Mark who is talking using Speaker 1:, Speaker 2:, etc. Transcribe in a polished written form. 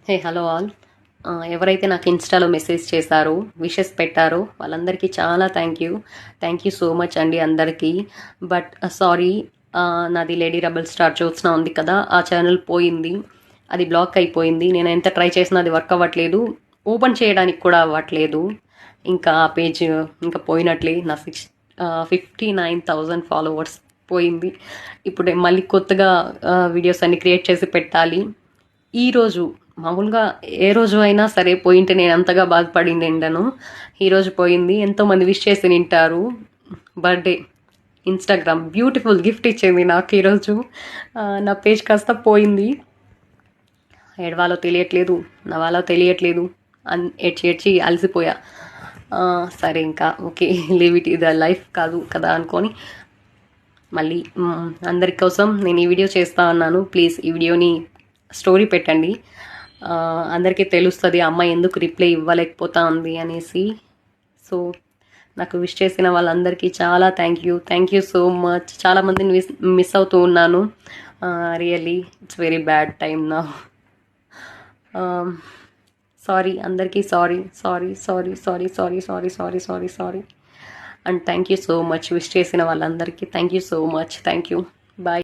Speaker 1: Hey hello all. ఎవరైతే నాకు ఇన్స్టాలో మెసేజ్ చేశారో విషెస్ పెట్టారో వాళ్ళందరికీ చాలా థ్యాంక్ యూ సో మచ్ అండి అందరికీ. బట్ సారీ, నాది లేడీ రెబల్ స్టార్ జ్యోత్స్న ఉంది కదా, ఆ ఛానల్ పోయింది, అది బ్లాక్ అయిపోయింది. నేను ఎంత ట్రై చేసినా అది వర్క్ అవ్వట్లేదు, ఓపెన్ చేయడానికి కూడా అవ్వట్లేదు. ఇంకా ఆ పేజ్ ఇంకా పోయినట్లే. నా 59,000 ఫాలోవర్స్ పోయింది. ఇప్పుడు మళ్ళీ కొత్తగా వీడియోస్ అన్ని క్రియేట్ చేసి పెట్టాలి. ఈరోజు మామూలుగా ఏ రోజు అయినా సరే పోయింటే నేను అంతగా బాధపడింది ఏంటను, ఈరోజు పోయింది. ఎంతోమంది విష్ చేసి వింటారు. బర్త్డే ఇన్స్టాగ్రామ్ బ్యూటిఫుల్ గిఫ్ట్ ఇచ్చింది నాకు ఈరోజు. నా పేజ్ కాస్త పోయింది. ఏడవాలో తెలియట్లేదు, నవ్వాలో తెలియట్లేదు. ఏడ్చి అలసిపోయా. సరే ఇంకా ఓకే, లీవ్ ఇట్, ఇది లైఫ్ కాదు కదా అనుకొని మళ్ళీ అందరి కోసం నేను ఈ వీడియో చేస్తా ఉన్నాను. ప్లీజ్ ఈ వీడియోని స్టోరీ పెట్టండి, అందరికీ తెలుస్తుంది అమ్మాయి ఎందుకు రిప్లై ఇవ్వలేకపోతా ఉంది అనేసి. సో నాకు విష్ చేసిన వాళ్ళందరికీ చాలా థ్యాంక్ యూ సో మచ్. చాలామందిని మిస్ అవుతూ ఉన్నాను. Really it's very bad time నా. సారీ అందరికీ, sorry. And thank you so much wish చేసిన వాళ్ళందరికీ thank you so much. Thank you. Bye.